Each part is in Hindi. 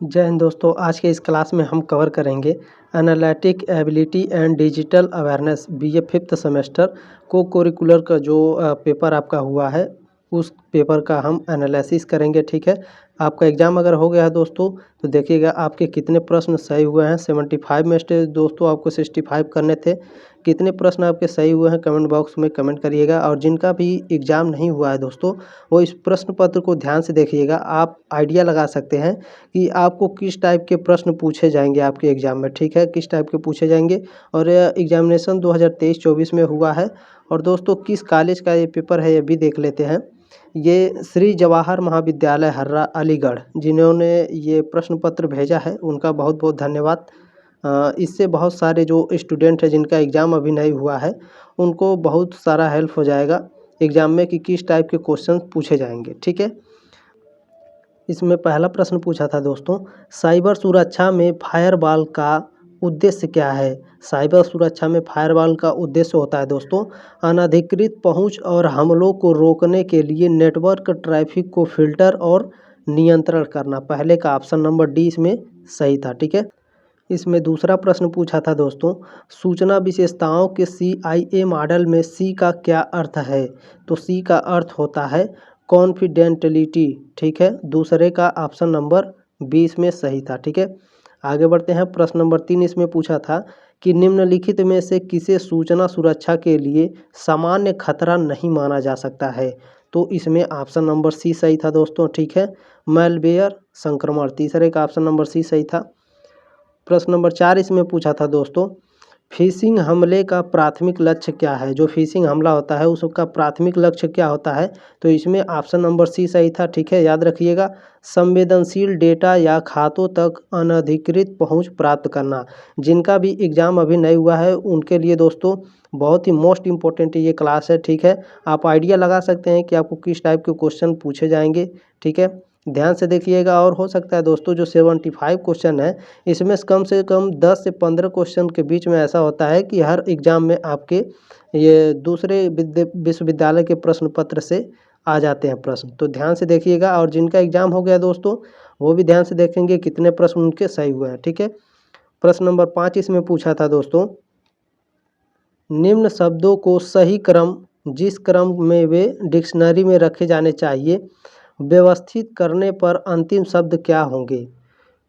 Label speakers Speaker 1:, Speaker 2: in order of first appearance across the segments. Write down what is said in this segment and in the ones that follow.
Speaker 1: जय हिंद दोस्तों। आज के इस क्लास में हम कवर करेंगे analytic ability and digital awareness BA fifth semester को करिकुलर का जो पेपर आपका हुआ है उस पेपर का हम एनालिसिस करेंगे। ठीक है, आपका एग्ज़ाम अगर हो गया है दोस्तों तो देखिएगा आपके कितने प्रश्न सही हुए हैं। 75 में से दोस्तों आपको 65 करने थे। कितने प्रश्न आपके सही हुए हैं कमेंट बॉक्स में कमेंट करिएगा। और जिनका भी एग्ज़ाम नहीं हुआ है दोस्तों वो इस प्रश्न पत्र को ध्यान से देखिएगा। आप आइडिया लगा सकते हैं कि आपको किस टाइप के प्रश्न पूछे जाएंगे आपके एग्ज़ाम में। ठीक है, किस टाइप के पूछे जाएंगे। और एग्जामिनेशन 2023-24 में हुआ है। और दोस्तों किस कॉलेज का ये पेपर है ये भी देख लेते हैं। ये श्री जवाहर महाविद्यालय हर्रा अलीगढ़ जिन्होंने ये प्रश्न पत्र भेजा है उनका बहुत बहुत धन्यवाद। इससे बहुत सारे जो स्टूडेंट हैं जिनका एग्ज़ाम अभी नहीं हुआ है उनको बहुत सारा हेल्प हो जाएगा एग्ज़ाम में कि किस टाइप के क्वेश्चन पूछे जाएंगे। ठीक है, इसमें पहला प्रश्न पूछा था दोस्तों, साइबर सुरक्षा में फायरवॉल का उद्देश्य क्या है। साइबर सुरक्षा में फायरवॉल का उद्देश्य होता है दोस्तों अनधिकृत पहुंच और हमलों को रोकने के लिए नेटवर्क ट्रैफिक को फिल्टर और नियंत्रण करना। पहले का ऑप्शन नंबर डी इसमें सही था। ठीक है, इसमें दूसरा प्रश्न पूछा था दोस्तों, सूचना विशेषताओं के CIA मॉडल में सी का क्या अर्थ है। तो सी का अर्थ होता है कॉन्फिडेंटलिटी। ठीक है, दूसरे का ऑप्शन नंबर 20 में सही था। ठीक है, आगे बढ़ते हैं। प्रश्न नंबर 3 इसमें पूछा था कि निम्नलिखित में से किसे सूचना सुरक्षा के लिए सामान्य खतरा नहीं माना जा सकता है। तो इसमें ऑप्शन नंबर सी सही था दोस्तों। ठीक है, मैलवेयर संक्रमण, तीसरे का ऑप्शन नंबर सी सही था। प्रश्न नंबर 4 इसमें पूछा था दोस्तों, फिशिंग हमले का प्राथमिक लक्ष्य क्या है। जो फिशिंग हमला होता है उसका प्राथमिक लक्ष्य क्या होता है। तो इसमें ऑप्शन नंबर सी सही था। ठीक है, याद रखिएगा, संवेदनशील डेटा या खातों तक अनधिकृत पहुंच प्राप्त करना। जिनका भी एग्ज़ाम अभी नहीं हुआ है उनके लिए दोस्तों बहुत ही मोस्ट इम्पोर्टेंट ये क्लास है। ठीक है, आप आइडिया लगा सकते हैं कि आपको किस टाइप के क्वेश्चन पूछे जाएंगे। ठीक है, ध्यान से देखिएगा। और हो सकता है दोस्तों जो 75 क्वेश्चन है इसमें से कम 10 से 15 क्वेश्चन के बीच में ऐसा होता है कि हर एग्ज़ाम में आपके ये दूसरे विश्वविद्यालय के प्रश्न पत्र से आ जाते हैं प्रश्न। तो ध्यान से देखिएगा। और जिनका एग्ज़ाम हो गया दोस्तों वो भी ध्यान से देखेंगे कितने प्रश्न उनके सही हुए हैं। ठीक है, प्रश्न नंबर 5 इसमें पूछा था दोस्तों, निम्न शब्दों को सही क्रम जिस क्रम में वे डिक्शनरी में रखे जाने चाहिए व्यवस्थित करने पर अंतिम शब्द क्या होंगे।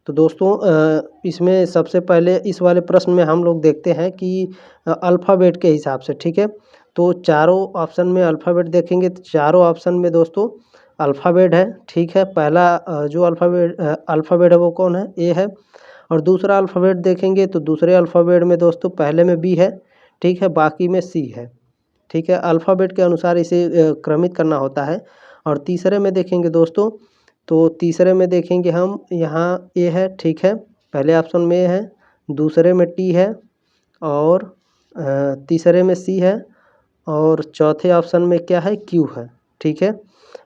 Speaker 1: तो दोस्तों इसमें सबसे पहले इस वाले प्रश्न में हम लोग देखते हैं कि अल्फ़ाबेट के हिसाब से। ठीक है, तो चारों ऑप्शन में अल्फ़ाबेट देखेंगे तो चारों ऑप्शन में दोस्तों अल्फ़ाबेट है। ठीक है, पहला जो अल्फ़ाबेट है वो कौन है, ए है। और दूसरा अल्फ़ाबेट देखेंगे तो दूसरे अल्फ़ाबेट में दोस्तों पहले में बी है। ठीक है, बाकी में सी है। ठीक है, अल्फ़ाबेट के अनुसार इसे क्रमित करना होता है। और तीसरे में देखेंगे दोस्तों तो तीसरे में देखेंगे हम यहाँ ए है। ठीक है, पहले ऑप्शन में ए है, दूसरे में टी है और तीसरे में सी है और चौथे ऑप्शन में क्या है, क्यू है। ठीक है,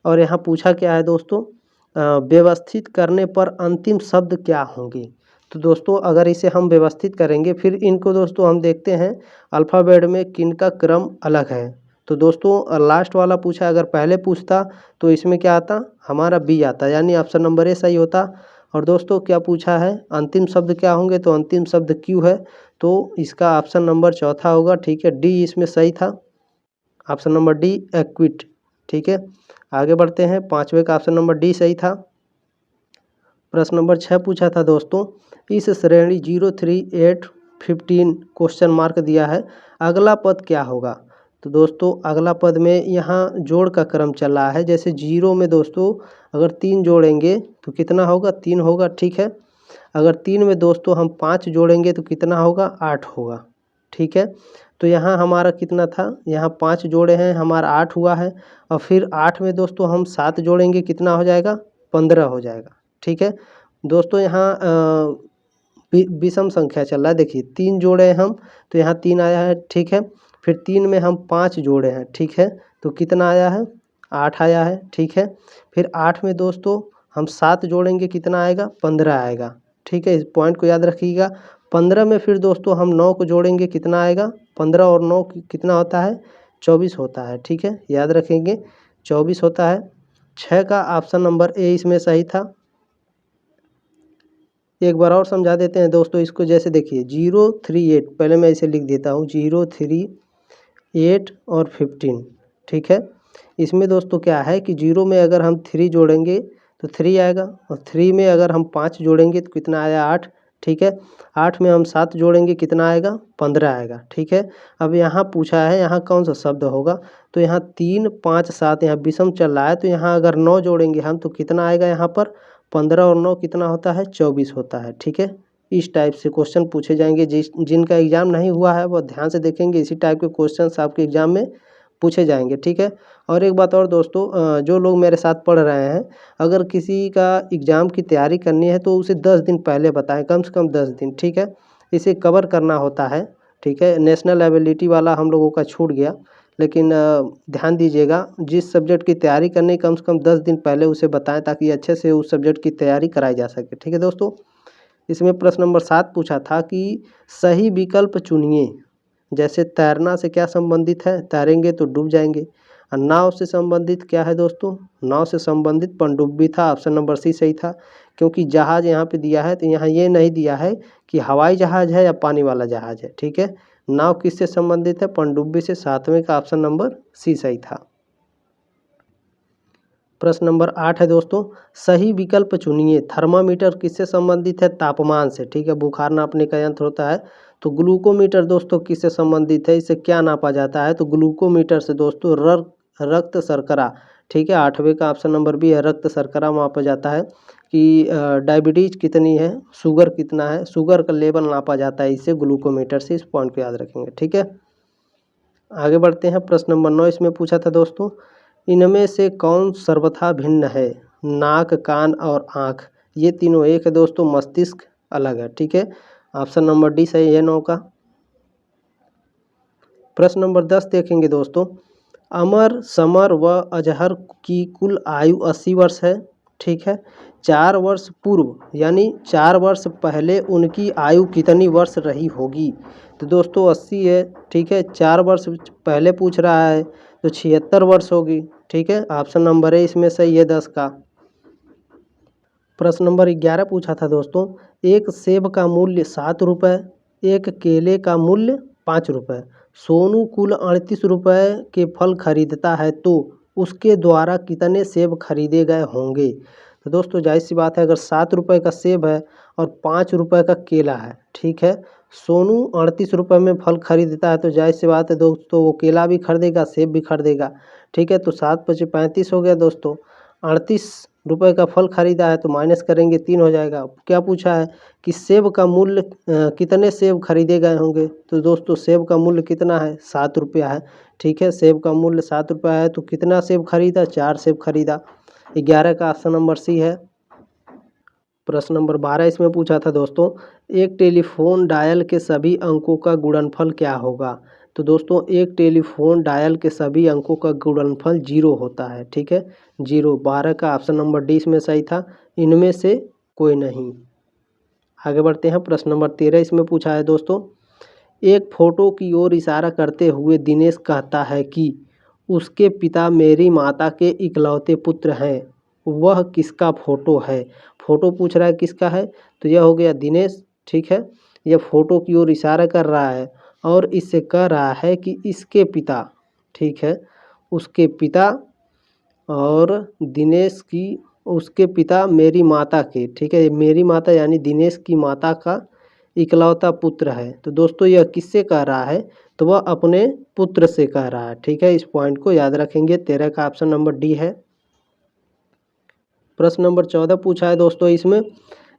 Speaker 1: और यहाँ पूछा क्या है दोस्तों, व्यवस्थित करने पर अंतिम शब्द क्या होंगे। तो दोस्तों अगर इसे हम व्यवस्थित करेंगे फिर इनको दोस्तों हम देखते हैं अल्फ़ाबेट में किन का क्रम अलग है। तो दोस्तों लास्ट वाला पूछा, अगर पहले पूछता तो इसमें क्या आता, हमारा बी आता, यानी ऑप्शन नंबर ए सही होता। और दोस्तों क्या पूछा है, अंतिम शब्द क्या होंगे, तो अंतिम शब्द क्यू है, तो इसका ऑप्शन नंबर चौथा होगा। ठीक है, डी इसमें सही था, ऑप्शन नंबर डी एक्विट। ठीक है, आगे बढ़ते हैं। पाँचवें का ऑप्शन नंबर डी सही था। प्रश्न नंबर 6 पूछा था दोस्तों, इस श्रेणी 03815 क्वेश्चन मार्क दिया है, अगला पद क्या होगा। तो दोस्तों अगला पद में यहाँ जोड़ का क्रम चल रहा है। जैसे 0 में दोस्तों अगर 3 जोड़ेंगे तो कितना होगा, 3 होगा। ठीक है, अगर 3 में दोस्तों हम 5 जोड़ेंगे तो कितना होगा, 8 होगा। ठीक है, तो यहाँ हमारा कितना था, यहाँ 5 जोड़े हैं हमारा 8 हुआ है। और फिर 8 में दोस्तों हम 7 जोड़ेंगे कितना हो जाएगा, 15 हो जाएगा। ठीक है दोस्तों, यहाँ विषम संख्या चल रहा है। देखिए 3 जोड़े हैं हम तो यहाँ 3 आया है। ठीक है, फिर 3 में हम 5 जोड़े हैं। ठीक है, तो कितना आया है, 8 आया है। ठीक है, फिर 8 में दोस्तों हम 7 जोड़ेंगे कितना आएगा, 15 आएगा। ठीक है, इस पॉइंट को याद रखिएगा। 15 में फिर दोस्तों हम 9 को जोड़ेंगे कितना आएगा, 15 और 9 कितना होता है, 24 होता है। ठीक है, याद रखेंगे 24 होता है। 6 का ऑप्शन नंबर ए इसमें सही था। एक बार और समझा देते हैं दोस्तों इसको। जैसे देखिए 038, पहले मैं इसे लिख देता हूँ 038 और 15, ठीक है। इसमें दोस्तों क्या है कि 0 में अगर हम 3 जोड़ेंगे तो 3 आएगा, और 3 में अगर हम 5 जोड़ेंगे तो कितना आया 8, ठीक है। 8 में हम 7 जोड़ेंगे कितना आएगा 15 आएगा, ठीक है। अब यहाँ पूछा है यहाँ कौन सा शब्द होगा, तो यहाँ 3 5 7 यहाँ विषम चल रहा है, तो यहाँ अगर 9 जोड़ेंगे हम तो कितना आएगा यहाँ पर 15 और 9 कितना होता है 24 होता है, ठीक है। इस टाइप से क्वेश्चन पूछे जाएंगे। जिनका एग्जाम नहीं हुआ है वो ध्यान से देखेंगे, इसी टाइप के क्वेश्चंस आपके एग्जाम में पूछे जाएंगे, ठीक है। और एक बात और दोस्तों, जो लोग मेरे साथ पढ़ रहे हैं, अगर किसी का एग्ज़ाम की तैयारी करनी है तो उसे 10 दिन पहले बताएं, कम से कम 10 दिन, ठीक है। इसे कवर करना होता है, ठीक है। नेशनल एबिलिटी वाला हम लोगों का छूट गया, लेकिन ध्यान दीजिएगा जिस सब्जेक्ट की तैयारी करनी कम से कम 10 दिन पहले उसे बताएं, ताकि अच्छे से उस सब्जेक्ट की तैयारी कराई जा सके, ठीक है दोस्तों। इसमें प्रश्न नंबर 7 पूछा था कि सही विकल्प चुनिए। जैसे तैरना से क्या संबंधित है, तैरेंगे तो डूब जाएंगे। और नाव से संबंधित क्या है दोस्तों, नाव से संबंधित पनडुब्बी था, ऑप्शन नंबर सी सही था। क्योंकि जहाज यहाँ पे दिया है तो यहाँ ये नहीं दिया है कि हवाई जहाज है या पानी वाला जहाज है, ठीक है। नाव किससे संबंधित है, पनडुब्बी से, 7वें का ऑप्शन नंबर सी सही था। प्रश्न नंबर 8 है दोस्तों, सही विकल्प चुनिए। थर्मामीटर किससे संबंधित है, तापमान से, ठीक है। बुखार नापने का यंत्र होता है। तो ग्लूकोमीटर दोस्तों किससे संबंधित है, इससे क्या नापा जाता है, तो ग्लूकोमीटर से दोस्तों रक्त शर्करा, ठीक है। 8वें का ऑप्शन नंबर बी है, रक्त शर्करा मापा जाता है कि डायबिटीज कितनी है, शुगर कितना है, शुगर का लेवल नापा जाता है इससे, ग्लूकोमीटर से। इस पॉइंट को याद रखेंगे, ठीक है। आगे बढ़ते हैं। प्रश्न नंबर 9 इसमें पूछा था दोस्तों, इनमें से कौन सर्वथा भिन्न है, नाक, कान और आँख। ये तीनों एक है दोस्तों, मस्तिष्क अलग है, ठीक है। ऑप्शन नंबर डी सही है 9 का। प्रश्न नंबर 10 देखेंगे दोस्तों, अमर, समर व अजहर की कुल आयु 80 वर्ष है, ठीक है। 4 वर्ष पूर्व यानी 4 वर्ष पहले उनकी आयु कितनी वर्ष रही होगी, तो दोस्तों 80 है, ठीक है। 4 वर्ष पहले पूछ रहा है तो 76 वर्ष होगी, ठीक है। ऑप्शन नंबर है इसमें सही है 10 का। प्रश्न नंबर 11 पूछा था दोस्तों, एक सेब का मूल्य 7 रुपये, एक केले का मूल्य 5 रुपये। सोनू कुल 38 रुपये के फल खरीदता है तो उसके द्वारा कितने सेब खरीदे गए होंगे। तो दोस्तों जाहिर सी बात है, अगर 7 रुपये का सेब है और 5 रुपये का केला है, ठीक है। सोनू 38 रुपये में फल खरीदता है तो जाहिर सी बात है दोस्तों वो केला भी खरीदेगा, सेब भी खरीदेगा, ठीक है। तो 7 × 5 = 35 हो गया दोस्तों। 38 रुपये का फल खरीदा है तो माइनस करेंगे 3 हो जाएगा। क्या पूछा है कि सेब का मूल्य कितने सेब खरीदे गए होंगे, तो दोस्तों सेब का मूल्य कितना है 7 रुपया है, ठीक है। सेब का मूल्य 7 रुपया है तो कितना सेब खरीदा, 4 सेब खरीदा। 11 का ऑप्शन नंबर सी है। प्रश्न नंबर 12 इसमें पूछा था दोस्तों, एक टेलीफोन डायल के सभी अंकों का गुणनफल क्या होगा। तो दोस्तों एक टेलीफोन डायल के सभी अंकों का गुणनफल 0 होता है, ठीक है, 0। 12 का ऑप्शन नंबर डी इसमें सही था, इनमें से कोई नहीं। आगे बढ़ते हैं। प्रश्न नंबर 13 इसमें पूछा है दोस्तों, एक फोटो की ओर इशारा करते हुए दिनेश कहता है कि उसके पिता मेरी माता के इकलौते पुत्र हैं, वह किसका फोटो है। फोटो पूछ रहा है किसका है, तो यह हो गया दिनेश, ठीक है। यह फोटो की ओर इशारा कर रहा है और इससे कह रहा है कि इसके पिता, ठीक है, उसके पिता और दिनेश की, उसके पिता मेरी माता के, ठीक है, मेरी माता यानी दिनेश की माता का इकलौता पुत्र है। तो दोस्तों यह किससे कह रहा है, तो वह अपने पुत्र से कह रहा है, ठीक है। इस पॉइंट को याद रखेंगे। 13 का ऑप्शन नंबर डी है। प्रश्न नंबर 14 पूछा है दोस्तों, इसमें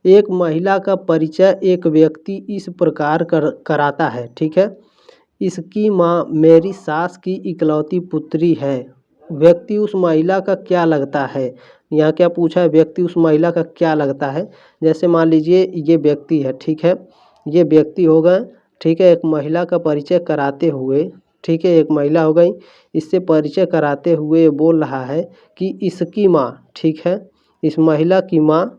Speaker 1: एक महिला का परिचय एक व्यक्ति इस प्रकार कराता है, ठीक है, इसकी माँ मेरी सास की इकलौती पुत्री है। व्यक्ति उस महिला का क्या लगता है, यहाँ क्या पूछा है, व्यक्ति उस महिला का क्या लगता है। जैसे मान लीजिए ये व्यक्ति है, ठीक है, ये व्यक्ति हो गए, ठीक है। एक महिला का परिचय कराते हुए, ठीक है, एक महिला हो गई, इससे परिचय कराते हुए बोल रहा है कि इसकी माँ, ठीक है, इस महिला की माँ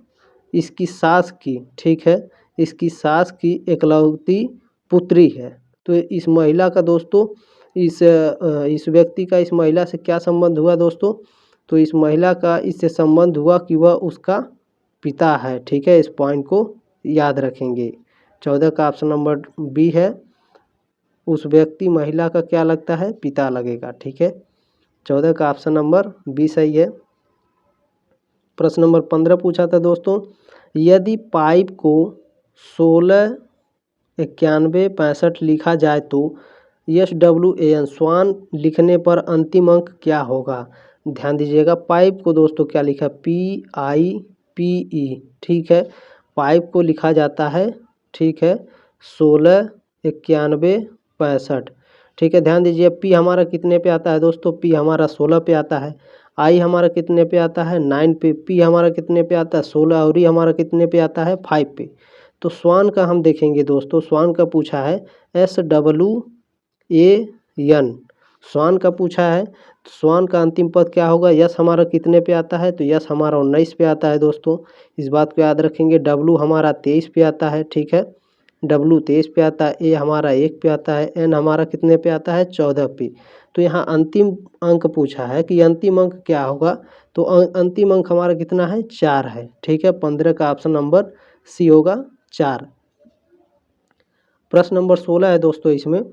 Speaker 1: इसकी सास की, ठीक है, इसकी सास की इकलौती पुत्री है। तो इस महिला का दोस्तों, इस व्यक्ति का इस महिला से क्या संबंध हुआ दोस्तों, तो इस महिला का इससे संबंध हुआ कि वह उसका पिता है, ठीक है। इस पॉइंट को याद रखेंगे। 14 का ऑप्शन नंबर बी है। उस व्यक्ति महिला का क्या लगता है? पिता लगेगा। ठीक है, 14 का ऑप्शन नंबर बी सही है। प्रश्न नंबर 15 पूछा था दोस्तों, यदि पाइप को 16 91 65 लिखा जाए तो SWAN स्वान लिखने पर अंतिम अंक क्या होगा? ध्यान दीजिएगा, पाइप को दोस्तों क्या लिखा? PIPE। ठीक है, पाइप को लिखा जाता है, ठीक है, 16 91 65। ठीक है, ध्यान दीजिए, पी हमारा कितने पे आता है दोस्तों? पी हमारा 16 पे आता है। आई हमारा कितने पे आता है? 9 पे। पी हमारा कितने पे आता है? 16। और ई हमारा कितने पे आता है? 5 पे। तो स्वान का हम देखेंगे दोस्तों, स्वान का पूछा है SWAN, स्वान का पूछा है। तो स्वान का अंतिम पद क्या होगा? यस हमारा कितने पे आता है? तो यस हमारा 19 पे आता है दोस्तों, इस बात को याद रखेंगे। डब्लू हमारा 23 पे आता है। ठीक है, डब्लू 23 पे आता है। ए हमारा 1 पे आता है। एन हमारा कितने पे आता है? 14 पे। तो यहाँ अंतिम अंक पूछा है कि अंतिम अंक क्या होगा? तो अंतिम अंक हमारा कितना है? 4 है। ठीक है, 15 का ऑप्शन नंबर सी होगा 4। प्रश्न नंबर 16 है दोस्तों इसमें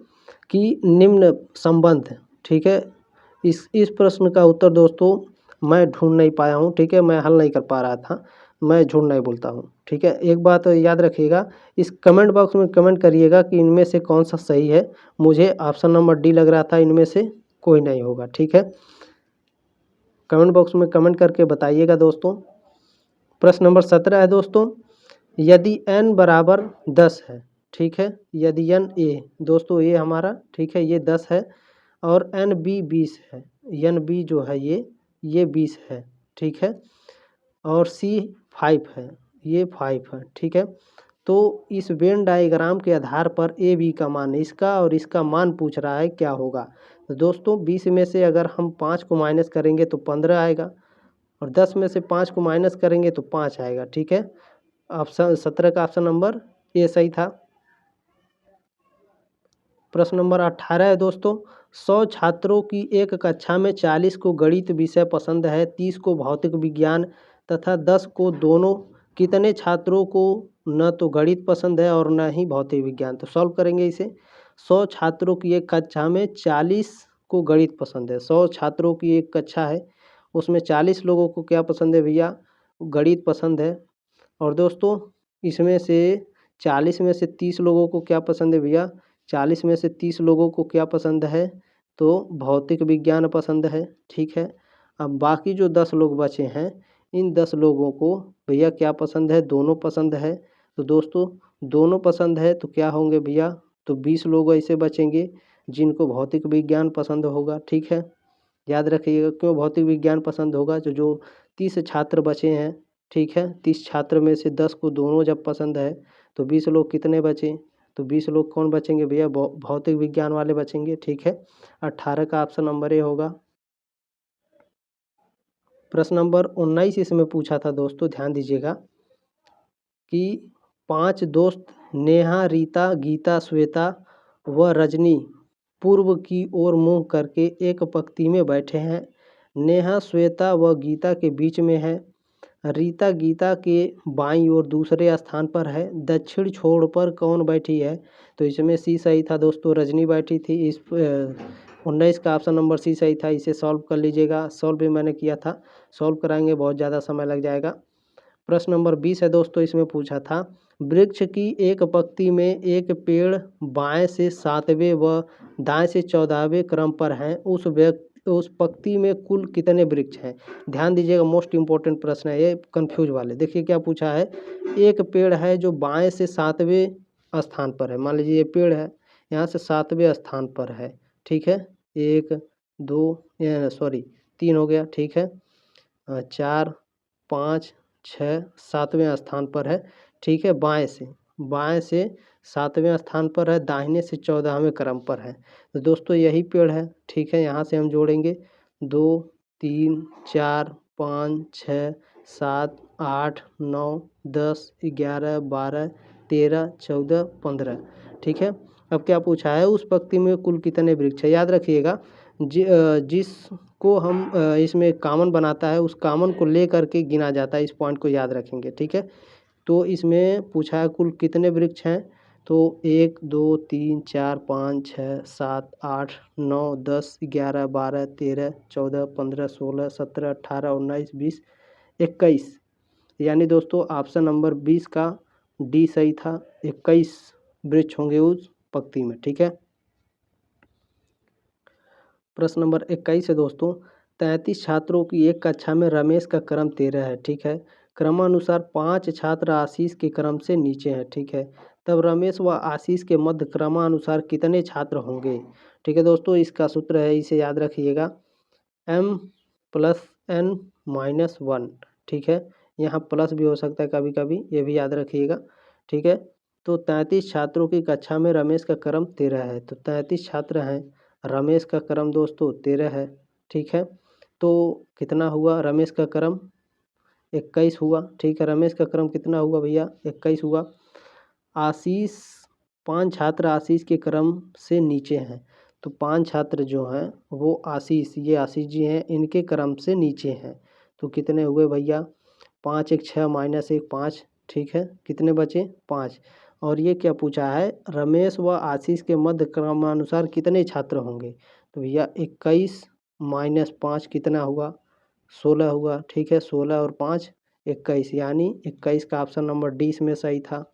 Speaker 1: कि निम्न संबंध, ठीक है, इस प्रश्न का उत्तर दोस्तों मैं ढूंढ नहीं पाया हूँ। ठीक है, मैं हल नहीं कर पा रहा था, मैं झूठ नहीं बोलता हूँ। ठीक है, एक बात याद रखिएगा, इस कमेंट बॉक्स में कमेंट करिएगा कि इनमें से कौन सा सही है। मुझे ऑप्शन नंबर डी लग रहा था, इनमें से कोई नहीं होगा। ठीक है, कमेंट बॉक्स में कमेंट करके बताइएगा दोस्तों। प्रश्न नंबर 17 है दोस्तों, यदि n बराबर 10 है, ठीक है, यदि n a दोस्तों ये हमारा, ठीक है, ये 10 है और n b 20 है, n b जो है ये 20 है। ठीक है, और c 5 है, ये 5 है। ठीक है, तो इस वेन डायग्राम के आधार पर ए बी का मान, इसका और इसका मान पूछ रहा है क्या होगा। तो दोस्तों 20 में से अगर हम 5 को माइनस करेंगे तो 15 आएगा, और 10 में से 5 को माइनस करेंगे तो 5 आएगा। ठीक है, ऑप्शन 17 का ऑप्शन नंबर ए सही था। प्रश्न नंबर 18 है दोस्तों, 100 छात्रों की एक कक्षा में 40 को गणित विषय पसंद है, 30 को भौतिक विज्ञान तथा 10 को दोनों, कितने छात्रों को न तो गणित पसंद है और न ही भौतिक विज्ञान? तो सॉल्व करेंगे इसे। 100 छात्रों की एक कक्षा में 40 को गणित पसंद है। 100 छात्रों की एक कक्षा है, उसमें 40 लोगों को क्या पसंद है भैया? गणित पसंद है। और दोस्तों इसमें से 40 में से 30 लोगों को क्या पसंद है भैया? 40 में से 30 लोगों को क्या पसंद है? तो भौतिक विज्ञान पसंद है। ठीक है, अब बाकी जो 10 लोग बचे हैं, इन 10 लोगों को भैया क्या पसंद है? दोनों पसंद है। तो दोस्तों दोनों पसंद है तो क्या होंगे भैया? तो 20 लोग ऐसे बचेंगे जिनको भौतिक विज्ञान पसंद होगा। ठीक है, याद रखिएगा, क्यों भौतिक विज्ञान पसंद होगा? जो 30 छात्र बचे हैं, ठीक है, 30 छात्र में से 10 को दोनों जब पसंद है तो 20 लोग कितने बचे? तो 20 लोग कौन बचेंगे भैया? भौतिक विज्ञान वाले बचेंगे। ठीक है, 18 का ऑप्शन नंबर ए होगा। प्रश्न नंबर 19 इसमें पूछा था दोस्तों, ध्यान दीजिएगा कि 5 दोस्त नेहा, रीता, गीता, श्वेता व रजनी पूर्व की ओर मुंह करके एक पंक्ति में बैठे हैं। नेहा श्वेता व गीता के बीच में है, रीता गीता के बाईं ओर दूसरे स्थान पर है, दक्षिण छोर पर कौन बैठी है? तो इसमें सी सही था दोस्तों, रजनी बैठी थी। इस 19 का ऑप्शन नंबर सी सही था। इसे सॉल्व कर लीजिएगा, सॉल्व भी मैंने किया था, सॉल्व कराएंगे बहुत ज़्यादा समय लग जाएगा। प्रश्न नंबर 20 है दोस्तों, इसमें पूछा था, वृक्ष की एक पंक्ति में एक पेड़ बाएं से 7वें व दाएं से 14वें क्रम पर हैं, उस पंक्ति में कुल कितने वृक्ष हैं? ध्यान दीजिएगा, मोस्ट इंपॉर्टेंट प्रश्न है ये, कंफ्यूज वाले। देखिए क्या पूछा है, एक पेड़ है जो बाएं से 7वें स्थान पर है, मान लीजिए ये पेड़ है, यहाँ से 7वें स्थान पर है। ठीक है, 1 2 सॉरी 3 हो गया। ठीक है, 4 5 6 7वें स्थान पर है। ठीक है, बाएं से 7वें स्थान पर है, दाहिने से 14वें क्रम पर है। तो दोस्तों यही पेड़ है। ठीक है, यहाँ से हम जोड़ेंगे 2 3 4 5 6 7 8 9 10 11 12 13 14 15। ठीक है, अब क्या पूछा है, उस पंक्ति में कुल कितने वृक्ष है? याद रखिएगा, जिसको हम इसमें कॉमन बनाता है, उस कॉमन को ले करके गिना जाता है, इस पॉइंट को याद रखेंगे। ठीक है, तो इसमें पूछा है कुल कितने वृक्ष हैं, तो 1 2 3 4 5 6 7 8 9 10 11 12 13 14 15 16 17 18 19 20 21, यानी दोस्तों ऑप्शन नंबर 20 का डी सही था। 21 वृक्ष होंगे उस पंक्ति में। ठीक है, प्रश्न नंबर 21 है दोस्तों, 33 छात्रों की एक कक्षा में रमेश का क्रम 13 है। ठीक है, क्रमानुसार 5 छात्र आशीष के क्रम से नीचे हैं। ठीक है, तब रमेश व आशीष के मध्य क्रमानुसार कितने छात्र होंगे। ठीक है दोस्तों, इसका सूत्र है, इसे याद रखिएगा, m+n-1। ठीक है, यहाँ प्लस भी हो सकता है कभी कभी, ये भी याद रखिएगा। ठीक है, तो 33 छात्रों की कक्षा में रमेश का क्रम 13 है, तो 33 छात्र हैं, रमेश का क्रम दोस्तों 13 है। ठीक है, तो कितना हुआ, रमेश का क्रम 21 हुआ। ठीक है, रमेश का क्रम कितना हुआ भैया, 21 हुआ। आशीष, 5 छात्र आशीष के क्रम से नीचे हैं, तो 5 छात्र जो हैं वो आशीष, ये आशीष जी हैं, इनके क्रम से नीचे हैं। तो कितने हुए भैया, 5 1 6 -1 5। ठीक है, कितने बचे, 5। और ये क्या पूछा है, रमेश व आशीष के मध्य क्रमानुसार कितने छात्र होंगे, तो भैया 21 - 5 कितना हुआ, 16 हुआ। ठीक है, 16 और 5 21, यानी 21 का ऑप्शन नंबर डी इसमें सही था।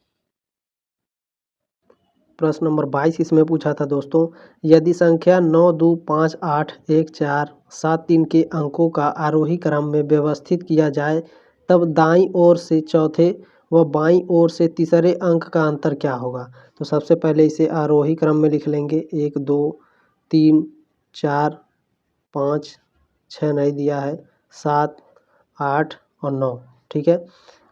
Speaker 1: प्रश्न नंबर 22 इसमें पूछा था दोस्तों, यदि संख्या 9 2 5 8 1 4 7 3 के अंकों का आरोही क्रम में व्यवस्थित किया जाए, तब दाईं ओर से चौथे व बाईं ओर से तीसरे अंक का अंतर क्या होगा। तो सबसे पहले इसे आरोही क्रम में लिख लेंगे, 1 2 3 4 5 6 नहीं दिया है, 7 8 और 9। ठीक है,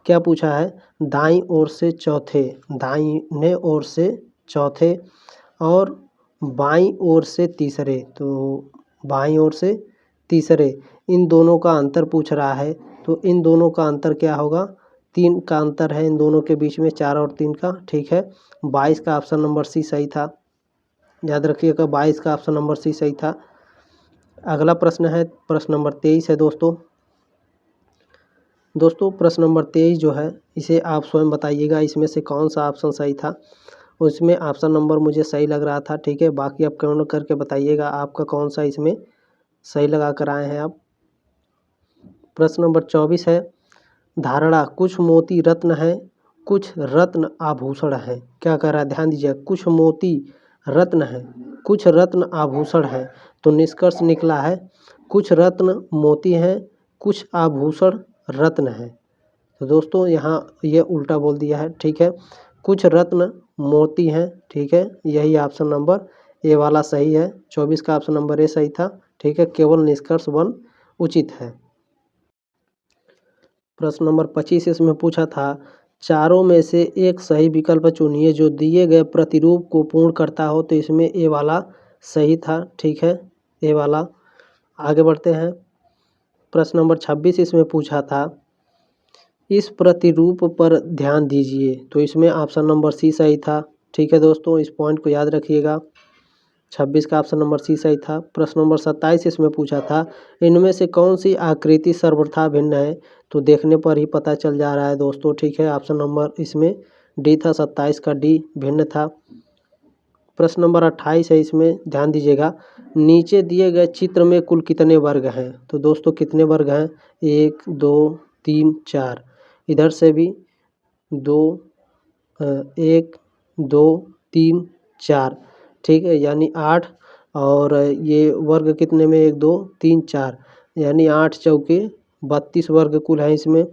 Speaker 1: क्या पूछा है, दाईं ओर से चौथे, दाईं ओर से चौथे और बाईं ओर से तीसरे, तो बाईं ओर से तीसरे, इन दोनों का अंतर पूछ रहा है। तो इन दोनों का अंतर क्या होगा, 3 का अंतर है इन दोनों के बीच में, 4 और 3 का। ठीक है, 22 का ऑप्शन नंबर सी सही था, याद रखिएगा 22 का ऑप्शन नंबर सी सही था। अगला प्रश्न है, प्रश्न नंबर 23 है दोस्तों। प्रश्न नंबर 23 जो है, इसे आप स्वयं बताइएगा इसमें से कौन सा ऑप्शन सही था। उसमें ऑप्शन नंबर मुझे सही लग रहा था। ठीक है, बाकी आप कमेंट करके बताइएगा आपका कौन सा इसमें सही लगा कर आए हैं आप। प्रश्न नंबर 24 है, धारणा कुछ मोती रत्न है, कुछ रत्न आभूषण है, क्या कह रहा है, ध्यान दीजिए, कुछ मोती रत्न है, कुछ रत्न आभूषण है, तो निष्कर्ष निकला है कुछ रत्न मोती हैं, कुछ आभूषण रत्न है। तो दोस्तों यहाँ ये उल्टा बोल दिया है। ठीक है, कुछ रत्न मोती हैं। ठीक है, यही ऑप्शन नंबर ए वाला सही है, 24 का ऑप्शन नंबर ए सही था। ठीक है, केवल निष्कर्ष 1 उचित है। प्रश्न नंबर 25 इसमें पूछा था, चारों में से एक सही विकल्प चुनिए जो दिए गए प्रतिरूप को पूर्ण करता हो, तो इसमें ए वाला सही था। ठीक है, ए वाला। आगे बढ़ते हैं, प्रश्न नंबर 26 इसमें पूछा था, इस प्रतिरूप पर ध्यान दीजिए, तो इसमें ऑप्शन नंबर सी सही था। ठीक है दोस्तों, इस पॉइंट को याद रखिएगा, 26 का ऑप्शन नंबर सी सही था। प्रश्न नंबर 27 इसमें पूछा था, इनमें से कौन सी आकृति सर्वथा भिन्न है, तो देखने पर ही पता चल जा रहा है दोस्तों। ठीक है, ऑप्शन नंबर इसमें डी था, 27 का डी भिन्न था। प्रश्न नंबर 28 है, इसमें ध्यान दीजिएगा, नीचे दिए गए चित्र में कुल कितने वर्ग हैं, तो दोस्तों कितने वर्ग हैं, 1 2 3 4, इधर से भी 2 1 2 3 4। ठीक है, यानी 8, और ये वर्ग कितने में, 1 2 3 4, यानी 8 चौके 32 वर्ग कुल है इसमें,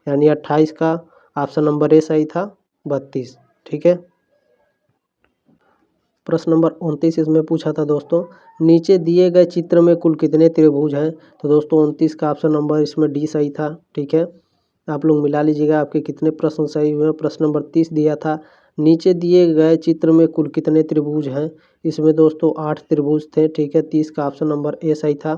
Speaker 1: यानी 28 का ऑप्शन नंबर ए सही था, 32। ठीक है, प्रश्न नंबर 29 इसमें पूछा था दोस्तों, नीचे दिए गए चित्र में कुल कितने त्रिभुज हैं, तो दोस्तों 29 का ऑप्शन नंबर इसमें डी सही था। ठीक है, आप लोग मिला लीजिएगा आपके कितने प्रश्न सही हुए। प्रश्न नंबर 30 दिया था, नीचे दिए गए चित्र में कुल कितने त्रिभुज हैं, इसमें दोस्तों 8 त्रिभुज थे। ठीक है, 30 का ऑप्शन नंबर ए सही था।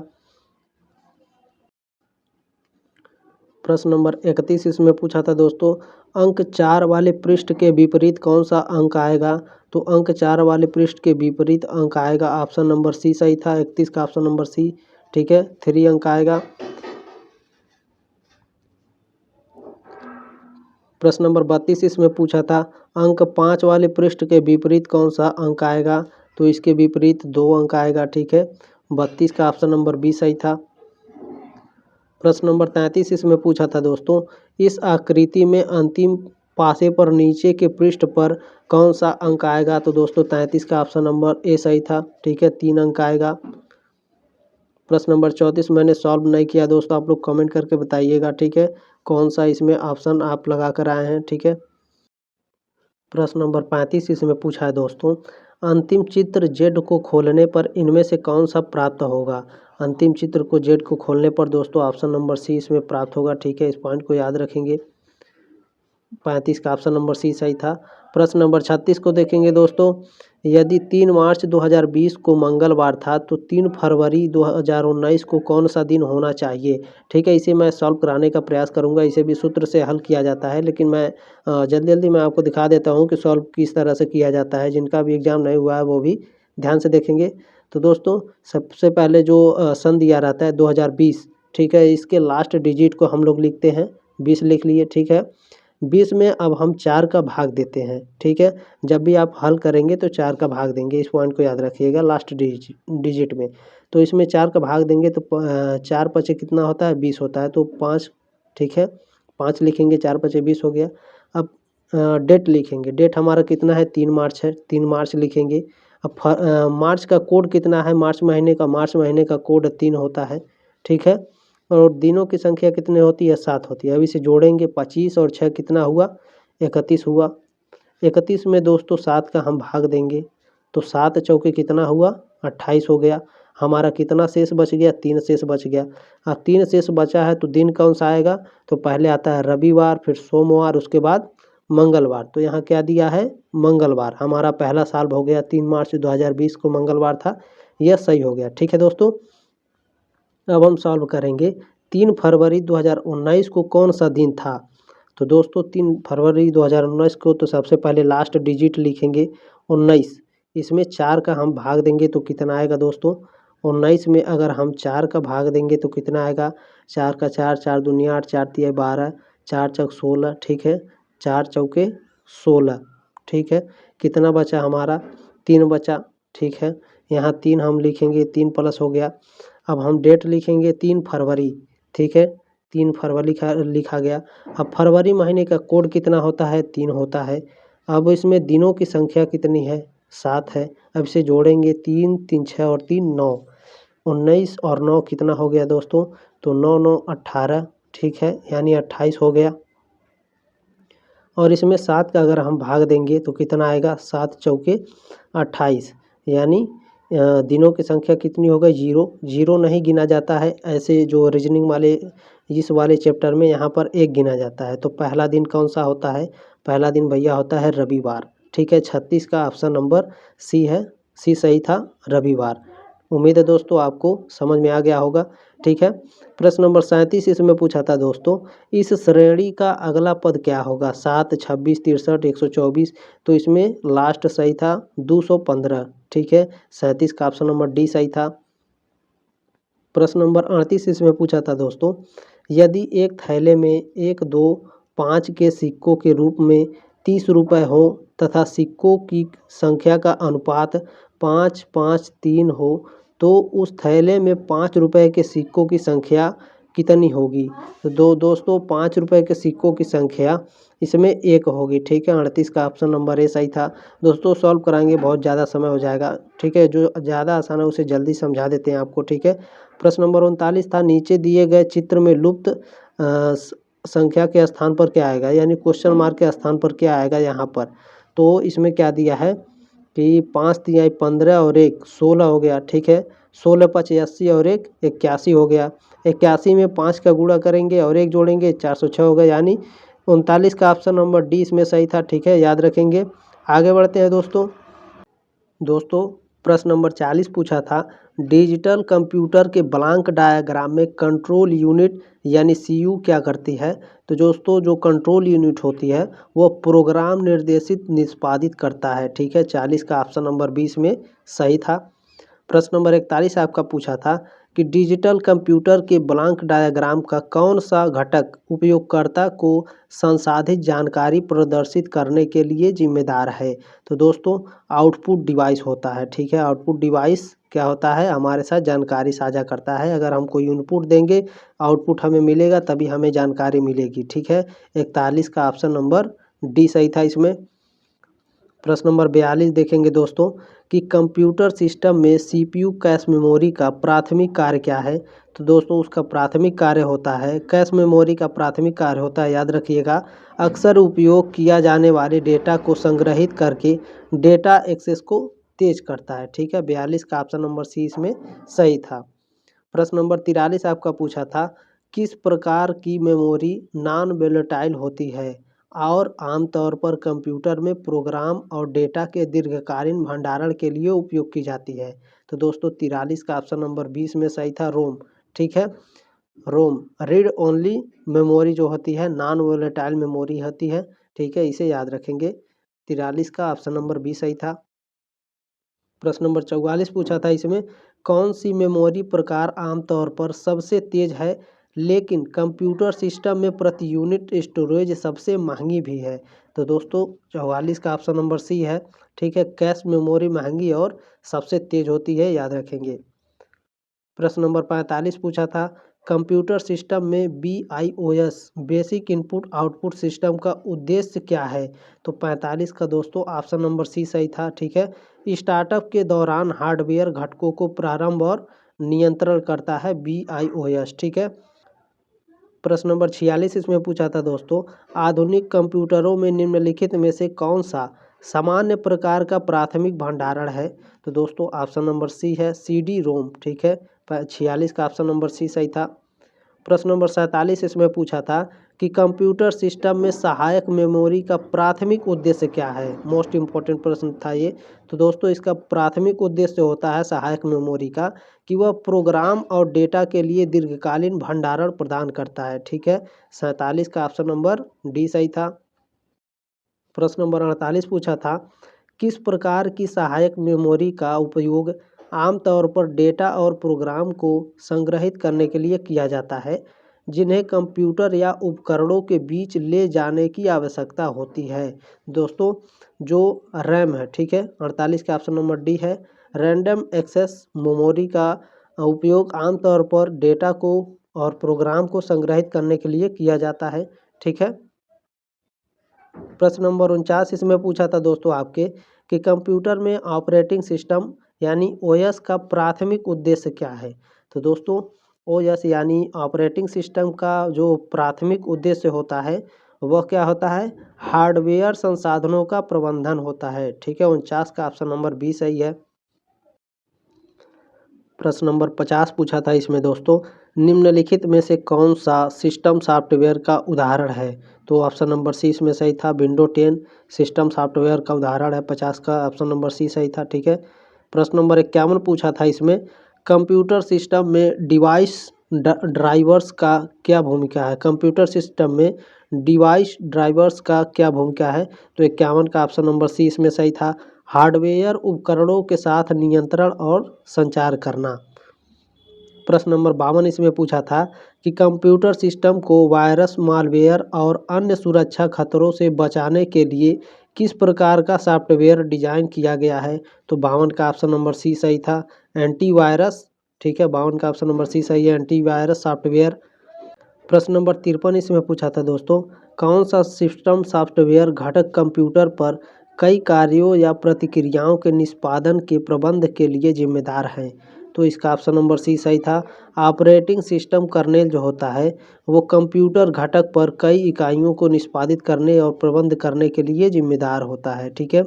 Speaker 1: प्रश्न नंबर 31 इसमें पूछा था दोस्तों, अंक 4 वाले पृष्ठ के विपरीत कौन सा अंक आएगा, तो अंक 4 वाले पृष्ठ के विपरीत अंक आएगा, ऑप्शन नंबर सी सही था, 31 का ऑप्शन नंबर सी। ठीक है, 3 अंक आएगा। प्रश्न नंबर 32 इसमें पूछा था अंक 5 वाले पृष्ठ के विपरीत कौन सा अंक आएगा, तो इसके विपरीत 2 अंक आएगा। ठीक है, 32 का ऑप्शन नंबर बी सही था। प्रश्न नंबर 33 इसमें पूछा था दोस्तों इस आकृति में अंतिम पासे पर नीचे के पृष्ठ पर कौन सा अंक आएगा, तो दोस्तों 33 का ऑप्शन नंबर ए सही था। ठीक है, 3 अंक आएगा। प्रश्न नंबर 34 मैंने सॉल्व नहीं किया दोस्तों, आप लोग कमेंट करके बताइएगा। ठीक है, कौन सा इसमें ऑप्शन आप लगा कर आए हैं। ठीक है, प्रश्न नंबर 35 इसमें पूछा है दोस्तों अंतिम चित्र जेड को खोलने पर इनमें से कौन सा प्राप्त होगा। अंतिम चित्र को जेड को खोलने पर दोस्तों ऑप्शन नंबर सी इसमें प्राप्त होगा। ठीक है, इस पॉइंट को याद रखेंगे। 35 का ऑप्शन नंबर सी सही था। प्रश्न नंबर 36 को देखेंगे दोस्तों यदि 3 मार्च 2020 को मंगलवार था तो 3 फरवरी 2019 को कौन सा दिन होना चाहिए। ठीक है, इसे मैं सॉल्व कराने का प्रयास करूंगा। इसे भी सूत्र से हल किया जाता है, लेकिन मैं जल्दी जल्दी मैं आपको दिखा देता हूं कि सॉल्व किस तरह से किया जाता है। जिनका भी एग्जाम नहीं हुआ है वो भी ध्यान से देखेंगे। तो दोस्तों सबसे पहले जो सन दिया रहता है 2020, ठीक है, इसके लास्ट डिजिट को हम लोग लिखते हैं 20 लिख लिए। ठीक है, 20 में अब हम 4 का भाग देते हैं। ठीक है, जब भी आप हल करेंगे तो 4 का भाग देंगे, इस पॉइंट को याद रखिएगा लास्ट डिजिट में। तो इसमें 4 का भाग देंगे तो 4 पचे कितना होता है 20 होता है, तो 5। ठीक है, 5 लिखेंगे, 4 पचे 20 हो गया। अब डेट लिखेंगे, डेट हमारा कितना है 3 मार्च है, 3 मार्च लिखेंगे। अब मार्च का कोड कितना है, मार्च महीने का कोड 3 होता है। ठीक है, और दिनों की संख्या कितनी होती है 7 होती है। अब इसे जोड़ेंगे 25 और 6 कितना हुआ 31 हुआ। 31 में दोस्तों 7 का हम भाग देंगे तो 7 चौके कितना हुआ 28 हो गया। हमारा कितना शेष बच गया 3 शेष बच गया। अब 3 शेष बचा है तो दिन कौन सा आएगा, तो पहले आता है रविवार, फिर सोमवार, उसके बाद मंगलवार। तो यहाँ क्या दिया है मंगलवार। हमारा पहला साल हो गया 3 मार्च 2020 को मंगलवार था, यह सही हो गया। ठीक है दोस्तों, अब हम सॉल्व करेंगे 3 फरवरी 2019 को कौन सा दिन था। तो दोस्तों 3 फरवरी 2019 को तो सबसे पहले लास्ट डिजिट लिखेंगे 19। इसमें 4 का हम भाग देंगे तो कितना आएगा दोस्तों 19 में अगर हम 4 का भाग देंगे तो कितना आएगा 4 का 4, 4 दूनी 8, 4 तिया 12, 4 चौक 16। ठीक है, 4 चौके 16। ठीक है, कितना बचा हमारा 3 बचा। ठीक है, यहाँ 3 हम लिखेंगे, 3 प्लस हो गया। अब हम डेट लिखेंगे 3 फरवरी। ठीक है, 3 फरवरी लिखा गया। अब फरवरी महीने का कोड कितना होता है 3 होता है। अब इसमें दिनों की संख्या कितनी है 7 है। अब इसे जोड़ेंगे 3 3 6 और 3 9, 19 और 9 कितना हो गया दोस्तों, तो 9 9 18। ठीक है, यानी 28 हो गया। और इसमें 7 का अगर हम भाग देंगे तो कितना आएगा 7 चौके 28, यानी दिनों की संख्या कितनी हो गई 0। 0 नहीं गिना जाता है, ऐसे जो रीजनिंग वाले इस वाले चैप्टर में यहाँ पर 1 गिना जाता है। तो पहला दिन कौन सा होता है, पहला दिन भैया होता है रविवार। ठीक है, 36 का ऑप्शन नंबर सी है, सी सही था रविवार। उम्मीद है दोस्तों आपको समझ में आ गया होगा। ठीक है, प्रश्न नंबर 37 इसमें पूछा था दोस्तों इस श्रेणी का अगला पद क्या होगा 7, 26, 63, 124। तो इसमें लास्ट सही था 215। ठीक है, 37 का ऑप्शन नंबर डी सही था। प्रश्न नंबर 38 इसमें पूछा था दोस्तों यदि एक थैले में 1, 2, 5 के सिक्कों के रूप में 30 रुपये हो तथा सिक्कों की संख्या का अनुपात 5, 5, 3 हो तो उस थैले में 5 रुपये के सिक्कों की संख्या कितनी होगी। तो दोस्तों 5 रुपये के सिक्कों की संख्या इसमें 1 होगी। ठीक है, 38 का ऑप्शन नंबर ए सही था। दोस्तों सॉल्व कराएंगे बहुत ज़्यादा समय हो जाएगा। ठीक है, जो ज़्यादा आसान है उसे जल्दी समझा देते हैं आपको। ठीक है, प्रश्न नंबर 39 था नीचे दिए गए चित्र में लुप्त संख्या के स्थान पर क्या आएगा, यानी क्वेश्चन मार्क के स्थान पर क्या आएगा यहाँ पर। तो इसमें क्या दिया है कि 5 तिहाई 15 और 1 16 हो गया। ठीक है, 16 5 80 और 1 81 हो गया। 81 में 5 का गुणा करेंगे और 1 जोड़ेंगे 406 हो गया, यानी 39 का ऑप्शन नंबर डी इसमें सही था। ठीक है, याद रखेंगे। आगे बढ़ते हैं दोस्तों प्रश्न नंबर 40 पूछा था डिजिटल कंप्यूटर के ब्लॉक डायग्राम में कंट्रोल यूनिट यानी सीयू क्या करती है। तो दोस्तों जो कंट्रोल यूनिट होती है वो प्रोग्राम निर्देशित निष्पादित करता है। ठीक है, 40 का ऑप्शन नंबर 20 में सही था। प्रश्न नंबर 41 आपका पूछा था कि डिजिटल कंप्यूटर के ब्लॉक डायग्राम का कौन सा घटक उपयोगकर्ता को संसाधित जानकारी प्रदर्शित करने के लिए जिम्मेदार है। तो दोस्तों आउटपुट डिवाइस होता है, ठीक है। आउटपुट डिवाइस क्या होता है, हमारे साथ जानकारी साझा करता है। अगर हम कोई इनपुट देंगे आउटपुट हमें मिलेगा तभी हमें जानकारी मिलेगी, ठीक है। 41 का ऑप्शन नंबर डी सही था इसमें। प्रश्न नंबर 42 देखेंगे दोस्तों कि कंप्यूटर सिस्टम में सीपीयू कैश मेमोरी का प्राथमिक कार्य क्या है। तो दोस्तों उसका प्राथमिक कार्य होता है, कैश मेमोरी का प्राथमिक कार्य होता है, याद रखिएगा, अक्सर उपयोग किया जाने वाले डेटा को संग्रहित करके डेटा एक्सेस को तेज करता है, ठीक है। 42 का ऑप्शन नंबर सी इसमें सही था। प्रश्न नंबर 43 आपका पूछा था किस प्रकार की मेमोरी नॉन वोलेटाइल होती है और आमतौर पर कंप्यूटर में प्रोग्राम और डेटा के दीर्घकालीन भंडारण के लिए उपयोग की जाती है। तो दोस्तों 43 का ऑप्शन नंबर 20 में सही था, रोम, ठीक है। रोम रीड ओनली मेमोरी जो होती है नॉन वोलेटाइल मेमोरी होती है, ठीक है, इसे याद रखेंगे। 43 का ऑप्शन नंबर 20 सही था। प्रश्न नंबर 44 पूछा था इसमें कौन सी मेमोरी प्रकार आमतौर पर सबसे तेज है लेकिन कंप्यूटर सिस्टम में प्रति यूनिट स्टोरेज सबसे महंगी भी है। तो दोस्तों 44 का ऑप्शन नंबर सी है, ठीक है। कैश मेमोरी महंगी और सबसे तेज होती है, याद रखेंगे। प्रश्न नंबर 45 पूछा था कंप्यूटर सिस्टम में BIOS basic input output system का उद्देश्य क्या है। तो 45 का दोस्तों ऑप्शन नंबर सी सही था, ठीक है। स्टार्टअप के दौरान हार्डवेयर घटकों को प्रारंभ और नियंत्रण करता है BIOS, ठीक है। प्रश्न नंबर 46 इसमें पूछा था दोस्तों आधुनिक कंप्यूटरों में निम्नलिखित में से कौन सा सामान्य प्रकार का प्राथमिक भंडारण है। तो दोस्तों ऑप्शन नंबर सी है CD रोम, ठीक है। 46 का ऑप्शन नंबर सी सही था। प्रश्न नंबर 47 इसमें पूछा था कि कंप्यूटर सिस्टम में सहायक मेमोरी का प्राथमिक उद्देश्य क्या है। मोस्ट इम्पोर्टेंट प्रश्न था ये। तो दोस्तों इसका प्राथमिक उद्देश्य होता है सहायक मेमोरी का कि वह प्रोग्राम और डेटा के लिए दीर्घकालीन भंडारण प्रदान करता है, ठीक है। 47 का ऑप्शन नंबर डी सही था। प्रश्न नंबर 48 पूछा था किस प्रकार की सहायक मेमोरी का उपयोग आमतौर पर डेटा और प्रोग्राम को संग्रहित करने के लिए किया जाता है जिन्हें कंप्यूटर या उपकरणों के बीच ले जाने की आवश्यकता होती है। दोस्तों जो रैम है, ठीक है। 48 का ऑप्शन नंबर डी है। रैंडम एक्सेस मेमोरी का उपयोग आमतौर पर डेटा को और प्रोग्राम को संग्रहित करने के लिए किया जाता है, ठीक है। प्रश्न नंबर 49 इसमें पूछा था दोस्तों आपके कि कंप्यूटर में ऑपरेटिंग सिस्टम यानी OS का प्राथमिक उद्देश्य क्या है। तो दोस्तों OS यानी ऑपरेटिंग सिस्टम का जो प्राथमिक उद्देश्य होता है वह क्या होता है, हार्डवेयर संसाधनों का प्रबंधन होता है, ठीक है। 49 का ऑप्शन नंबर बी सही है। प्रश्न नंबर 50 पूछा था इसमें दोस्तों निम्नलिखित में से कौन सा सिस्टम सॉफ्टवेयर का उदाहरण है। तो ऑप्शन नंबर सी इसमें सही था, विंडो 10 सिस्टम सॉफ्टवेयर का उदाहरण है। 50 का ऑप्शन नंबर सी सही था, ठीक है। प्रश्न नंबर 51 पूछा था इसमें कंप्यूटर सिस्टम में डिवाइस ड्राइवर्स का क्या भूमिका है। कंप्यूटर सिस्टम में डिवाइस ड्राइवर्स का क्या भूमिका है। तो 51 का ऑप्शन नंबर सी इसमें सही था, हार्डवेयर उपकरणों के साथ नियंत्रण और संचार करना। प्रश्न नंबर 52 इसमें पूछा था कि कंप्यूटर सिस्टम को वायरस मालवेयर और अन्य सुरक्षा खतरों से बचाने के लिए किस प्रकार का सॉफ्टवेयर डिजाइन किया गया है। तो 52 का ऑप्शन नंबर सी सही था, एंटीवायरस, ठीक है। 52 का ऑप्शन नंबर सी सही है, एंटीवायरस सॉफ्टवेयर। प्रश्न नंबर 53 इसमें पूछा था दोस्तों कौन सा सिस्टम सॉफ्टवेयर घटक कंप्यूटर पर कई कार्यों या प्रतिक्रियाओं के निष्पादन के प्रबंध के लिए जिम्मेदार है। तो इसका ऑप्शन नंबर सी सही था, ऑपरेटिंग सिस्टम कर्नेल जो होता है वो कंप्यूटर घटक पर कई इकाइयों को निष्पादित करने और प्रबंध करने के लिए जिम्मेदार होता है, ठीक है।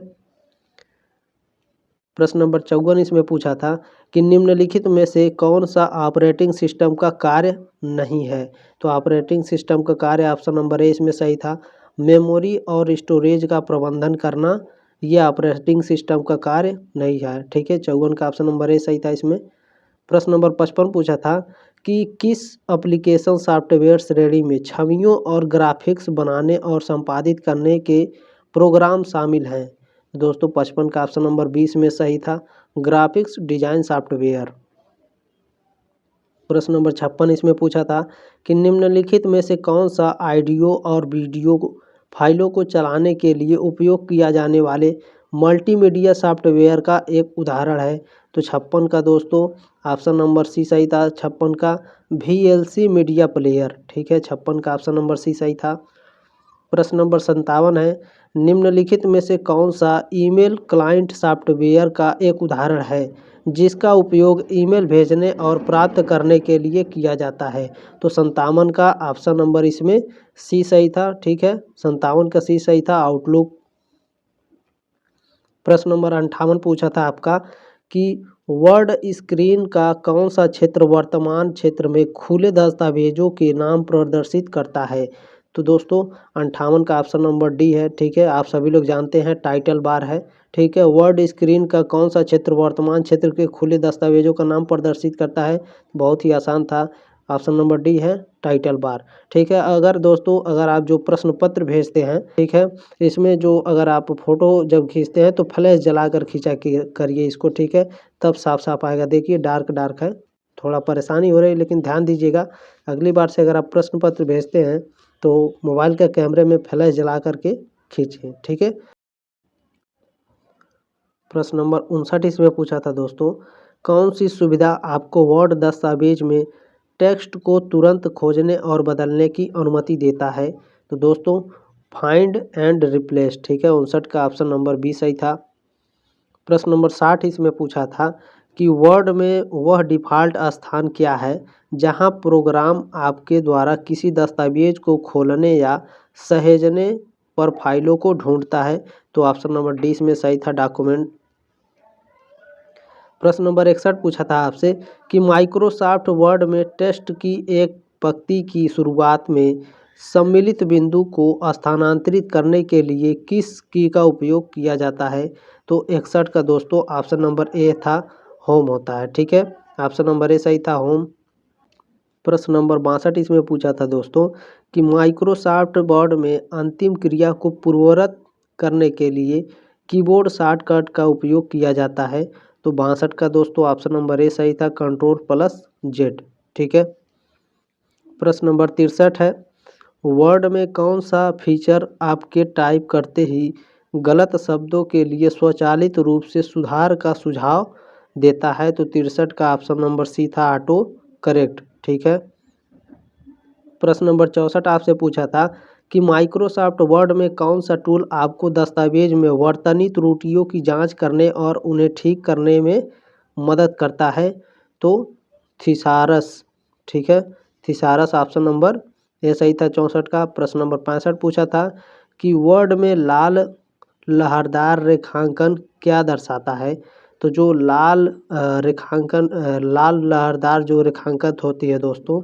Speaker 1: प्रश्न नंबर 54 इसमें पूछा था कि निम्नलिखित में से कौन सा ऑपरेटिंग सिस्टम का कार्य नहीं है। तो ऑपरेटिंग सिस्टम का कार्य ऑप्शन नंबर ए इसमें सही था, मेमोरी और स्टोरेज का प्रबंधन करना, ये ऑपरेटिंग सिस्टम का कार्य नहीं है, ठीक है। 54 का ऑप्शन नंबर ए सही था इसमें। प्रश्न नंबर 55 पूछा था कि किस एप्लीकेशन सॉफ्टवेयर श्रेणी में छवियों और ग्राफिक्स बनाने और संपादित करने के प्रोग्राम शामिल हैं। दोस्तों 55 का ऑप्शन नंबर 20 में सही था, ग्राफिक्स डिजाइन सॉफ्टवेयर। प्रश्न नंबर 56 इसमें पूछा था कि निम्नलिखित में से कौन सा ऑडियो और वीडियो फाइलों को चलाने के लिए उपयोग किया जाने वाले मल्टीमीडिया सॉफ्टवेयर का एक उदाहरण है। तो 56 का दोस्तों ऑप्शन नंबर सी सही था। 56 का VLC मीडिया प्लेयर, ठीक है, 56 का ऑप्शन नंबर सी सही था। प्रश्न नंबर 57 है, निम्नलिखित में से कौन सा ईमेल क्लाइंट सॉफ्टवेयर का एक उदाहरण है जिसका उपयोग ईमेल भेजने और प्राप्त करने के लिए किया जाता है। तो 57 का ऑप्शन नंबर इसमें सी सही था, ठीक है, 57 का सी सही था, आउटलुक। प्रश्न नंबर 58 पूछा था आपका कि वर्ड स्क्रीन का कौन सा क्षेत्र वर्तमान क्षेत्र में खुले दस्तावेजों के नाम प्रदर्शित करता है। तो दोस्तों 58 का ऑप्शन नंबर डी है, ठीक है, आप सभी लोग जानते हैं टाइटल बार है, ठीक है। वर्ड स्क्रीन का कौन सा क्षेत्र वर्तमान क्षेत्र के खुले दस्तावेजों का नाम प्रदर्शित करता है। बहुत ही आसान था, ऑप्शन नंबर डी है टाइटल बार, ठीक है। अगर दोस्तों अगर आप जो प्रश्न पत्र भेजते हैं, ठीक है, इसमें जो अगर आप फोटो जब खींचते हैं तो फ्लैश जलाकर खींचा करिए इसको, ठीक है, तब साफ साफ आएगा। देखिए डार्क डार्क है, थोड़ा परेशानी हो रही है, लेकिन ध्यान दीजिएगा अगली बार से अगर आप प्रश्न पत्र भेजते हैं तो मोबाइल के कैमरे में फ्लैश जला करके खींचिए, ठीक है। प्रश्न नंबर 59 इसमें पूछा था दोस्तों, कौन सी सुविधा आपको वर्ड दस्तावेज में टेक्स्ट को तुरंत खोजने और बदलने की अनुमति देता है। तो दोस्तों फाइंड एंड रिप्लेस, ठीक है, 59 का ऑप्शन नंबर बी सही था। प्रश्न नंबर 60 इसमें पूछा था कि वर्ड में वह डिफ़ॉल्ट स्थान क्या है जहां प्रोग्राम आपके द्वारा किसी दस्तावेज को खोलने या सहेजने पर फाइलों को ढूंढता है। तो ऑप्शन नंबर डी इसमें सही था, डॉक्यूमेंट। प्रश्न नंबर 61 पूछा था आपसे कि माइक्रोसॉफ्ट वर्ड में टेक्स्ट की एक पंक्ति की शुरुआत में सम्मिलित बिंदु को स्थानांतरित करने के लिए किस की का उपयोग किया जाता है। तो 61 का दोस्तों ऑप्शन नंबर ए था, होम होता है, ठीक है, ऑप्शन नंबर ए सही था, होम। प्रश्न नंबर 62 इसमें पूछा था दोस्तों कि माइक्रोसॉफ्ट वर्ड में अंतिम क्रिया को पूर्ववत करने के लिए कीबोर्ड शॉर्टकट का उपयोग किया जाता है। तो 62 का दोस्तों ऑप्शन नंबर ए सही था, Ctrl+Z, ठीक है। प्रश्न नंबर 63 है, वर्ड में कौन सा फीचर आपके टाइप करते ही गलत शब्दों के लिए स्वचालित रूप से सुधार का सुझाव देता है। तो 63 का ऑप्शन नंबर सी था, ऑटो करेक्ट, ठीक है। प्रश्न नंबर 64 आपसे पूछा था कि माइक्रोसॉफ्ट वर्ड में कौन सा टूल आपको दस्तावेज में वर्तनी त्रुटियों की जांच करने और उन्हें ठीक करने में मदद करता है। तो थिसारस, ठीक है, थिसारस ऑप्शन नंबर ए सही था, 64 का। प्रश्न नंबर 65 पूछा था कि वर्ड में लाल लहरदार रेखांकन क्या दर्शाता है। तो जो लाल रेखांकन लाल लहरदार जो रेखांकित होती है दोस्तों,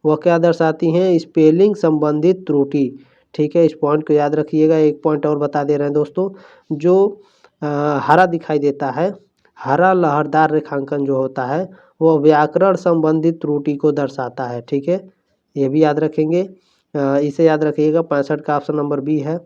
Speaker 1: वह क्या दर्शाती हैं, स्पेलिंग संबंधित त्रुटि, ठीक है, इस पॉइंट को याद रखिएगा। एक पॉइंट और बता दे रहे हैं दोस्तों, जो हरा दिखाई देता है, हरा लहरदार रेखांकन जो होता है वह व्याकरण संबंधित त्रुटि को दर्शाता है, ठीक है, ये भी याद रखेंगे, इसे याद रखिएगा। 65 का ऑप्शन नंबर बी है।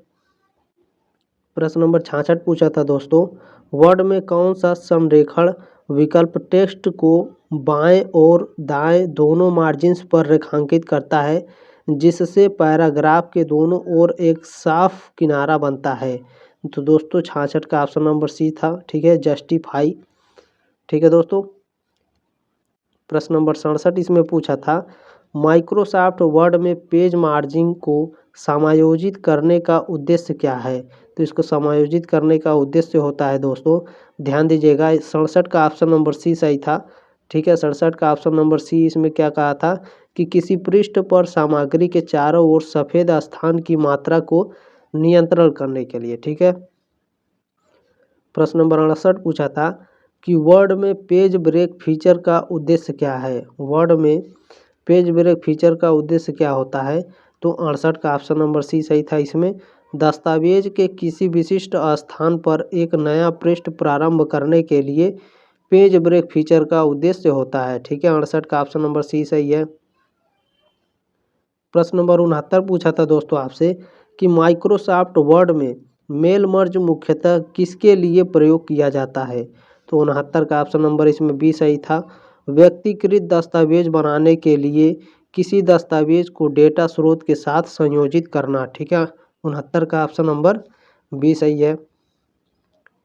Speaker 1: प्रश्न नंबर 66 पूछा था दोस्तों, वर्ड में कौन सा संरेखण विकल्प टेक्स्ट को बाएं और दाएं दोनों मार्जिन्स पर रेखांकित करता है जिससे पैराग्राफ के दोनों ओर एक साफ किनारा बनता है। तो दोस्तों 66 का ऑप्शन नंबर सी था, ठीक है, जस्टिफाई, ठीक है दोस्तों। प्रश्न नंबर 67 इसमें पूछा था, माइक्रोसॉफ्ट वर्ड में पेज मार्जिन को समायोजित करने का उद्देश्य क्या है। तो इसको समायोजित करने का उद्देश्य होता है दोस्तों, ध्यान दीजिएगा, 67 का ऑप्शन नंबर सी सही था, ठीक है, 67 का ऑप्शन नंबर सी। इसमें क्या कहा था कि किसी पृष्ठ पर सामग्री के चारों ओर सफ़ेद स्थान की मात्रा को नियंत्रण करने के लिए, ठीक है। प्रश्न नंबर 68 पूछा था कि वर्ड में पेज ब्रेक फीचर का उद्देश्य क्या है। वर्ड में पेज ब्रेक फीचर का उद्देश्य क्या होता है। तो 68 का ऑप्शन नंबर सी सही था। इसमें दस्तावेज के किसी विशिष्ट स्थान पर एक नया पृष्ठ प्रारंभ करने के लिए पेज ब्रेक फीचर का उद्देश्य होता है, ठीक है, 68 का ऑप्शन नंबर सी सही है। प्रश्न नंबर 69 पूछा था दोस्तों आपसे कि माइक्रोसॉफ्ट वर्ड में मेल मर्ज मुख्यतः किसके लिए प्रयोग किया जाता है। तो 69 का ऑप्शन नंबर इसमें बी सही था, व्यक्तिकृत दस्तावेज बनाने के लिए किसी दस्तावेज को डेटा स्रोत के साथ संयोजित करना। ठीक है, 69 का ऑप्शन नंबर बी सही है।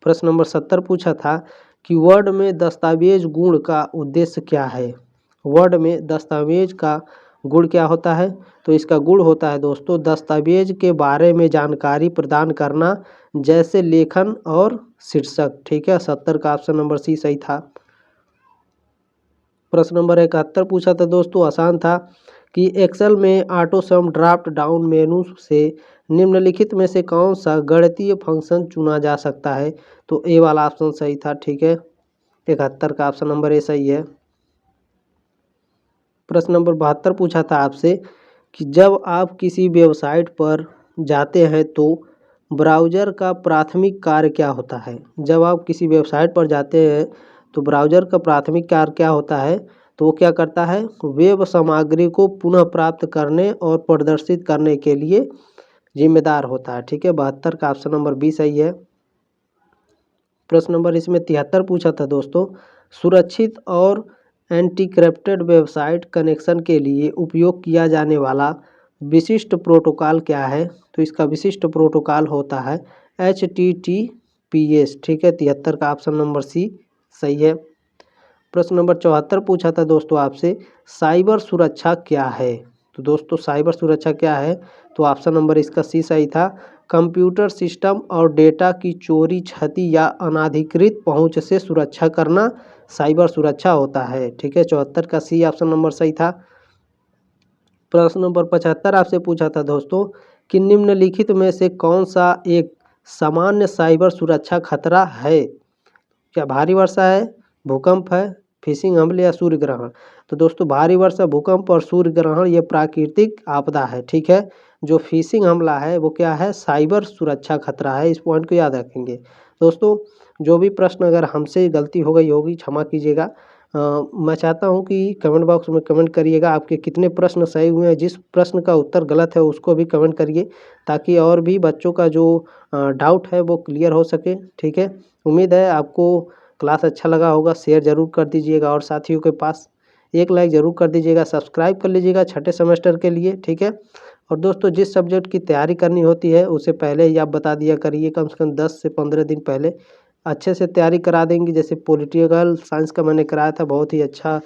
Speaker 1: प्रश्न नंबर 70 पूछा था कि वर्ड में दस्तावेज गुण का उद्देश्य क्या है। वर्ड में दस्तावेज का गुण क्या होता है, तो इसका गुण होता है दोस्तों दस्तावेज के बारे में जानकारी प्रदान करना, जैसे लेखन और शीर्षक। ठीक है, 70 का ऑप्शन नंबर सी सही था। प्रश्न नंबर 71 पूछा था दोस्तों, आसान था कि एक्सेल में ऑटो सम ड्राफ्ट डाउन मेनू से निम्नलिखित में से कौन सा गणितीय फंक्शन चुना जा सकता है, तो ए वाला ऑप्शन सही था। ठीक है, 71 का ऑप्शन नंबर ए सही है। प्रश्न नंबर 72 पूछा था आपसे कि जब आप किसी वेबसाइट पर जाते हैं तो ब्राउज़र का प्राथमिक कार्य क्या होता है। जब आप किसी वेबसाइट पर जाते हैं तो ब्राउज़र का प्राथमिक कार्य क्या होता है, तो वो क्या करता है, वेब सामग्री को पुनः प्राप्त करने और प्रदर्शित करने के लिए जिम्मेदार होता है। ठीक है, 72 का ऑप्शन नंबर बी सही है। प्रश्न नंबर इसमें 73 पूछा था दोस्तों, सुरक्षित और एन्क्रिप्टेड वेबसाइट कनेक्शन के लिए उपयोग किया जाने वाला विशिष्ट प्रोटोकॉल क्या है, तो इसका विशिष्ट प्रोटोकॉल होता है HTTPS। ठीक है, 73 का ऑप्शन नंबर सी सही है। प्रश्न नंबर 74 पूछा था दोस्तों आपसे, साइबर सुरक्षा क्या है, तो दोस्तों साइबर सुरक्षा क्या है, तो ऑप्शन नंबर इसका सी सही था। कंप्यूटर सिस्टम और डेटा की चोरी, क्षति या अनाधिकृत पहुंच से सुरक्षा करना साइबर सुरक्षा होता है। ठीक है, 74 का सी ऑप्शन नंबर सही था। प्रश्न नंबर 75 आपसे पूछा था दोस्तों कि निम्नलिखित में से कौन सा एक सामान्य साइबर सुरक्षा खतरा है। क्या भारी वर्षा है, भूकंप है, फिशिंग हमले या सूर्य ग्रहण। तो दोस्तों भारी वर्षा, भूकंप और सूर्य ग्रहण ये प्राकृतिक आपदा है। ठीक है, जो फिशिंग हमला है वो क्या है, साइबर सुरक्षा खतरा है। इस पॉइंट को याद रखेंगे दोस्तों। जो भी प्रश्न अगर हमसे गलती हो गई होगी क्षमा कीजिएगा। मैं चाहता हूं कि कमेंट बॉक्स में कमेंट करिएगा आपके कितने प्रश्न सही हुए हैं। जिस प्रश्न का उत्तर गलत है उसको भी कमेंट करिए, ताकि और भी बच्चों का जो डाउट है वो क्लियर हो सके। ठीक है, उम्मीद है आपको क्लास अच्छा लगा होगा। शेयर ज़रूर कर दीजिएगा और साथियों के पास एक लाइक ज़रूर कर दीजिएगा, सब्सक्राइब कर लीजिएगा छठे सेमेस्टर के लिए। ठीक है, और दोस्तों जिस सब्जेक्ट की तैयारी करनी होती है उसे पहले ही आप बता दिया करिए, कम से कम 10 से 15 दिन पहले अच्छे से तैयारी करा देंगे। जैसे पॉलिटिकल साइंस का मैंने कराया था, बहुत ही अच्छा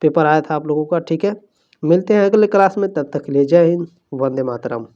Speaker 1: पेपर आया था आप लोगों का। ठीक है, मिलते हैं अगले क्लास में, तब तक के लिए जय हिंद, वंदे मातरम।